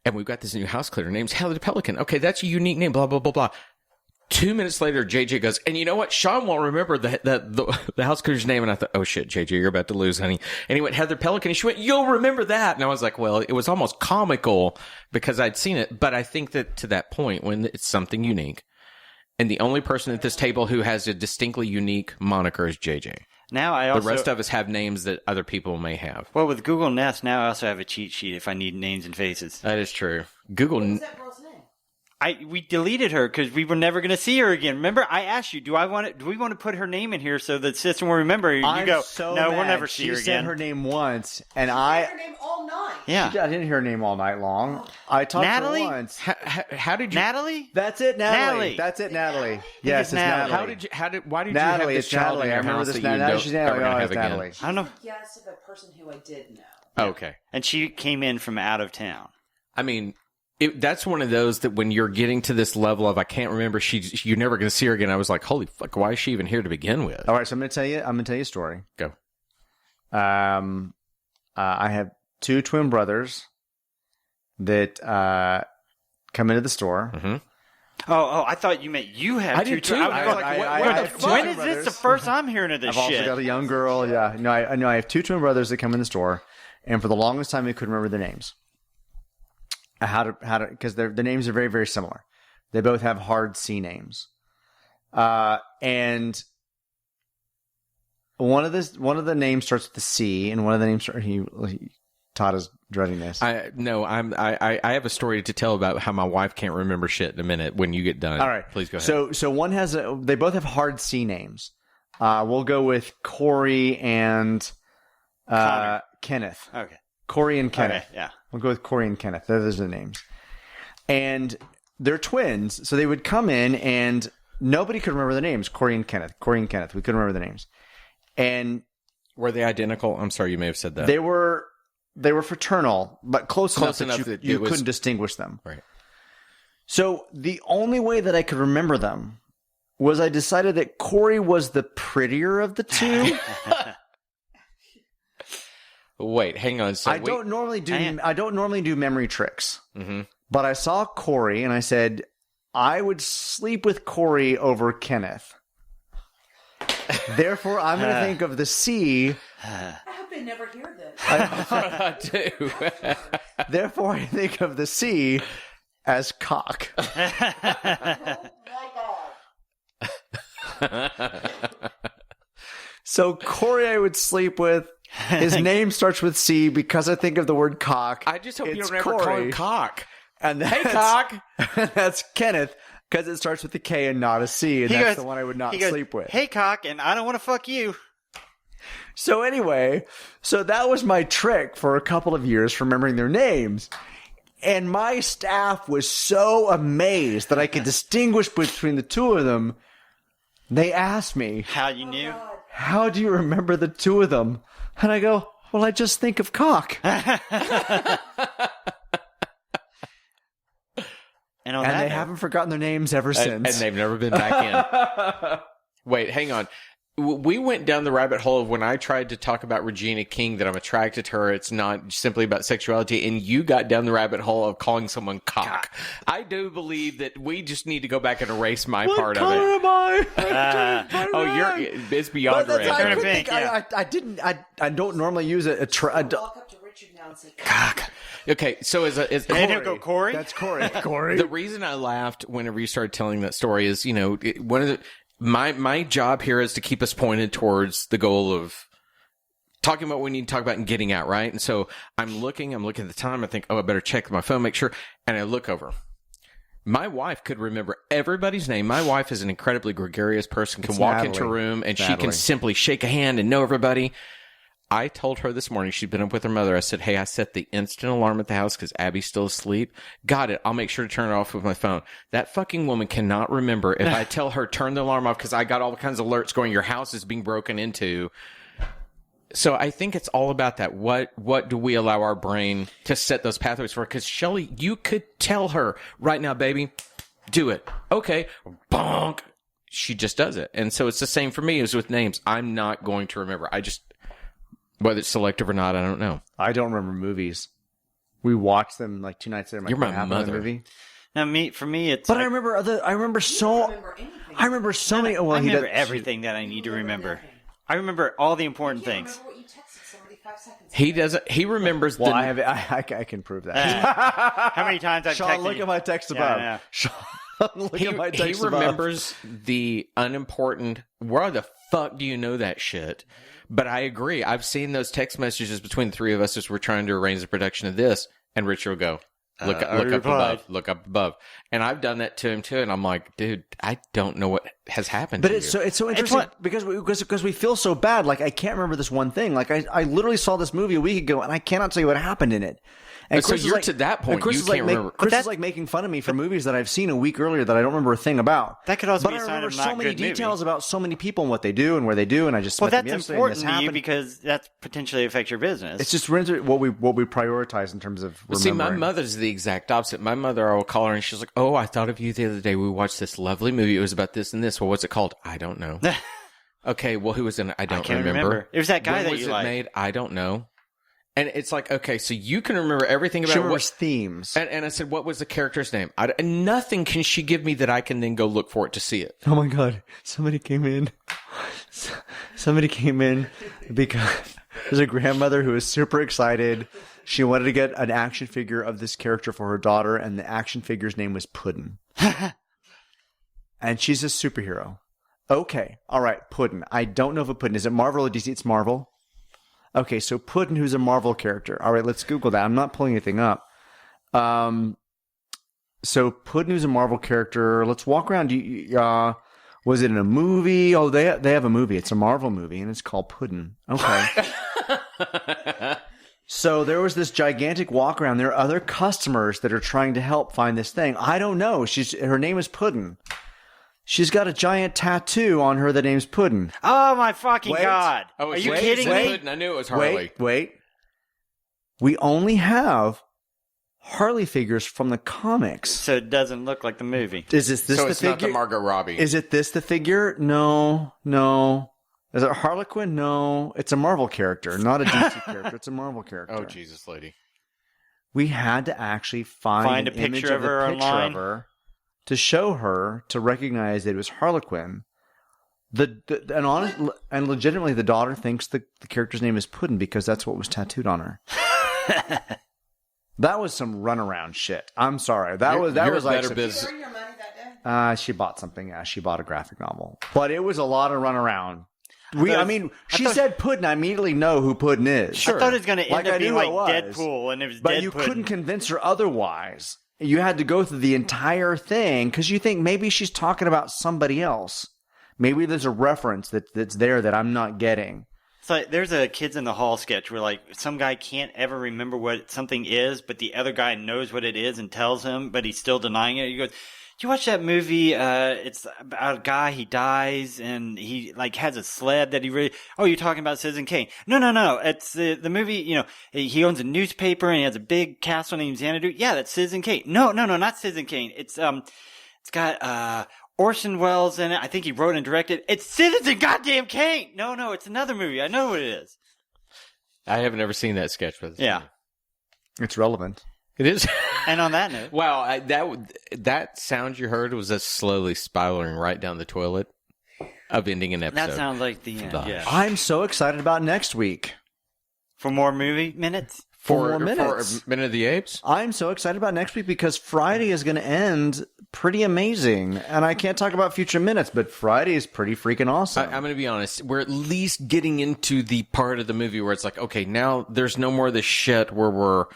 and we've got this new house cleaner. Her name's Heather the Pelican. Okay, that's a unique name, blah, blah, blah, blah. 2 minutes later, JJ goes, and you know what? Sean won't remember the house cleaner's name. And I thought, oh shit, JJ, you're about to lose, honey. And he went, Heather Pelican. And she went, you'll remember that. And I was like, well, it was almost comical because I'd seen it. But I think that to that point, when it's something unique, and the only person at this table who has a distinctly unique moniker is JJ. Now the rest of us have names that other people may have. Well, with Google Nest, now I also have a cheat sheet if I need names and faces. That is true. Google. What was that girl's name? We deleted her because we were never going to see her again. Remember, I asked you, do we want to put her name in here so the system will remember? You go, so no, mad. we'll never see her She again. said her name once, and I heard her name all night. Yeah. I didn't hear her name all night long. I talked Natalie? to her once. How did you? Natalie? That's it, Natalie. Natalie. That's it, Natalie. Yes, Yes, it's it's Natalie. Why did Natalie, you have this it's child Natalie. in I your remember house this that now. you Now don't she's ever Natalie. gonna Oh, have it's again? Natalie. I don't know. Yes, of a person who I did know. Okay. And she came in from out of town. I mean, that's one of those that when you're getting to this level of I can't remember, you're never going to see her again. I was like, holy fuck, why is she even here to begin with? All right, so I'm going to tell you a story. Go. I have 2 twin brothers that come into the store. Mm-hmm. Oh, I thought you meant you have I two. did too. I was I like, what have the two fuck? When twin is this brothers. the first I'm hearing of this I've shit? also got a young girl. Yeah, no, I have 2 twin brothers that come in the store, and for the longest time, I couldn't remember their names. How to because the names are very, very similar. They both have hard C names, and one of the names starts with a C, and one of the names Todd is dreading this. I have a story to tell about how my wife can't remember shit in a minute when you get done. All right, please go ahead. So one has they both have hard C names. We'll go with Corey and Kenneth. Okay. Corey and Kenneth. Okay, yeah. We'll go with Corey and Kenneth. Those are the names. And they're twins, so they would come in and nobody could remember the names. Corey and Kenneth. We couldn't remember the names. And were they identical? I'm sorry, you may have said that. they were fraternal, but close enough that you couldn't distinguish them. Right. So the only way that I could remember them was I decided that Corey was the prettier of the two. Wait, hang on. So I don't normally do memory tricks, but I saw Corey and I said I would sleep with Corey over Kenneth. Therefore, I'm going to think of the C. I hope they never hear this. I do. Therefore, I think of the C as cock. Oh my God. So Corey, I would sleep with. His name starts with C because I think of the word cock. I just hope you It's don't ever call Corey. him cock. And Hey, cock. That's Kenneth because it starts with a K and not a C, and that's the one I would not sleep with. Hey, cock, and I don't want to fuck you. So anyway, that was my trick for a couple of years for remembering their names. And my staff was so amazed that I could distinguish between the two of them. They asked me, How you knew? how do you remember the two of them? And I go, well, I just think of cock. And They haven't forgotten their names ever since. And they've never been back in. Wait, hang on. We went down the rabbit hole of when I tried to talk about Regina King, that I'm attracted to her. It's not simply about sexuality. And you got down the rabbit hole of calling someone cock. I do believe that we just need to go back and erase my part of it. am I? It's beyond But that's- red. I couldn't think- I don't normally use it. Walk up to Richard now and say, Cock. Okay, so as And he'll go, Corey? That's Corey. Corey. the reason I laughed whenever you started telling that story is, one of the my job here is to keep us pointed towards the goal of talking about what we need to talk about and getting out, right? And so I'm looking at the time. I think, I better check my phone, make sure. And I look over. My wife could remember everybody's name. My wife is an incredibly gregarious person, can walk into a room and she can simply shake a hand and know everybody. I told her this morning, she'd been up with her mother. I said, hey, I set the instant alarm at the house because Abby's still asleep. Got it. I'll make sure to turn it off with my phone. That fucking woman cannot remember if I tell her turn the alarm off because I got all kinds of alerts going, your house is being broken into. So I think it's all about that. What do we allow our brain to set those pathways for? Because Shelly, you could tell her right now, baby, do it. Okay. Bonk. She just does it. And so it's the same for me as with names. I'm not going to remember. Whether it's selective or not, I don't know. I don't remember movies. We watched them like 2 nights later. You're my what happened in the mother. movie? Now, for me, it's. But like, I remember so many. Well, I he remember does- everything that I need to remember. I remember all the important things. Remember what you texted somebody 5 seconds He ago. doesn't. He remembers. Well, the, I can prove that. How many times I've Sean, texted look you? at my text Yeah, above. I know. Sean, look he at my text above. remembers the unimportant. Where the fuck do you know that shit? But I agree. I've seen those text messages between the three of us as we're trying to arrange the production of this, and Richard will go, look I up replied. above, look up above. And I've done that to him too, and I'm like, dude, I don't know what has happened But to it's you. so interesting what- because we feel so bad. Like I can't remember this one thing. Like I literally saw this movie a week ago, and I cannot tell you what happened in it. And So Chris is you're like- to that point, and Chris you is like can't make- remember. Chris But is like making fun of me for movies that I've seen a week earlier that I don't remember a thing about. That could also but be a I sign remember of not so many good movie. details about so many people and what they do and where they do, and I just Well, met them that's yesterday and important this to you happened. because that potentially affects your business. It's just what we prioritize in terms of See, my remembering. mother's the exact opposite. My mother, I will call her and she's like, oh, I thought of you the other day. We watched this lovely movie. It was about this and this. Well, what's it called? I don't know. Okay, well, who was in it? I don't can't remember. It was that guy when that was you it liked. made? I don't know. And it's like, okay, so you can remember everything She about remembers what. themes. And I said, what was the character's name? And nothing can she give me that I can then go look for it to see it. Oh my god! Somebody came in. Somebody came in because there's a grandmother who is super excited. She wanted to get an action figure of this character for her daughter, and the action figure's name was Puddin'. And she's a superhero. Okay, all right, Puddin'. I don't know if a Puddin'. Is it Marvel or DC? It's Marvel. Okay, so Puddin', who's a Marvel character. All right, let's Google that. I'm not pulling anything up. So Puddin', who's a Marvel character. Let's walk around. Was it in a movie? Oh, they have a movie. It's a Marvel movie, and it's called Puddin'. Okay. So there was this gigantic walk around. There are other customers that are trying to help find this thing. I don't know. Her name is Puddin'. She's got a giant tattoo on her. The name's Puddin'. Oh my fucking Wait. god! Oh, Are you wait, kidding wait, me? Puddin'. I knew it was Harley. Wait. We only have Harley figures from the comics. So it doesn't look like the movie. Is this So the it's figure? not the Margot Robbie. Is it this the figure? No. Is it Harlequin? No. It's a Marvel character, not a DC character. It's a Marvel character. Oh, Jesus, lady. We had to actually find a an image picture of of her the picture online? of her to show her to recognize that it was Harlequin. And legitimately, the daughter thinks the character's name is Puddin' because that's what was tattooed on her. That was some runaround shit. I'm sorry. That was You're like better some- business. Earn your money that day. She bought something. Yeah, she bought a graphic novel, but it was a lot of runaround. She said Puddin'. I immediately know who Puddin' is. I thought it was going to end Like, I up being knew like it was. Deadpool, and it was But Dead you Puddin'. couldn't convince her otherwise. You had to go through the entire thing because you think maybe she's talking about somebody else. Maybe there's a reference that's there that I'm not getting. It's like there's a Kids in the Hall sketch where like some guy can't ever remember what something is, but the other guy knows what it is and tells him, but he's still denying it. He goes, "Did you watch that movie? It's about a guy, he dies and he like has a sled that he really. Oh, you're talking about Citizen Kane? No. It's the movie. You know, he owns a newspaper and he has a big castle named Xanadu. Yeah, that's Citizen Kane. No, not Citizen Kane. It's got Orson Welles in it. I think he wrote and directed. It's Citizen Goddamn Kane. No, it's another movie. I know what it is. I have never seen that sketch. But Yeah. It's relevant. It is. And on that note, Wow, that sound you heard was us slowly spiraling right down the toilet of ending an episode. that sounds like the end. Gosh. Yeah. I'm so excited about next week. For more movie minutes. For more minutes. For Minute of the Apes? I'm so excited about next week because Friday is going to end pretty amazing. And I can't talk about future minutes, but Friday is pretty freaking awesome. I'm going to be honest. We're at least getting into the part of the movie where it's like, okay, now there's no more of this shit where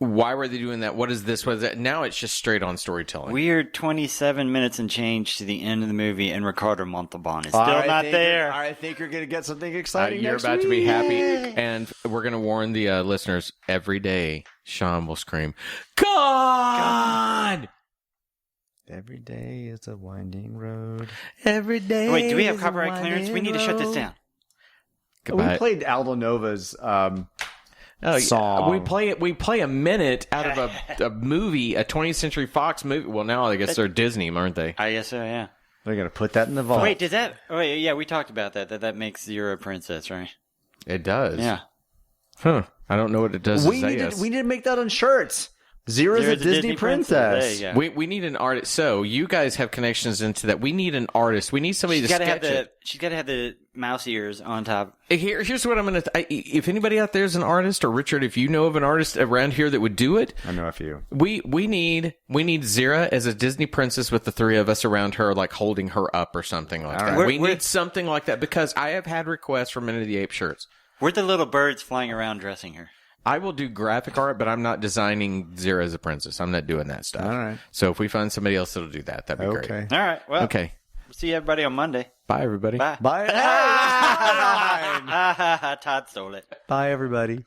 why were they doing that? What is this? What is that? Now it's just straight on storytelling. We're 27 minutes and change to the end of the movie, and Ricardo Montalban is still not there. I think you're going to get something exciting You're next about to be week. happy. And we're going to warn the listeners, every day Sean will scream, God! Every day is a winding road. Every day. Wait, do we have is a copyright clearance? We need to shut this down. Goodbye. We played Aldo Nova's Oh, song. We play a minute out of a movie, a 20th Century Fox movie. Well, now I guess they're Disney, aren't they? I guess so, yeah. They're going to put that in the vault. Wait, does that... Oh, wait, yeah, we talked about that. That makes you a princess, right? It does. Yeah. Huh. I don't know what it does. We need to make that on shirts. Zera's a Disney princess. There you go. We need an artist. So you guys have connections into that. We need an artist. We need somebody to sketch it. She's got to have the mouse ears on top. Here's what I'm going to... If anybody out there is an artist, or Richard, if you know of an artist around here that would do it... I know a few. We need Zera as a Disney princess with the three of us around her, like holding her up or something like that. We need something like that because I have had requests for Men of the Ape shirts. Where'd the little birds flying around dressing her? I will do graphic art, but I'm not designing Zera as a princess. I'm not doing that stuff. All right. So if we find somebody else that'll do that, that'd be great. All right. Well, okay. We'll see everybody on Monday. Bye, everybody. Bye. Bye. Todd stole it. Bye, everybody.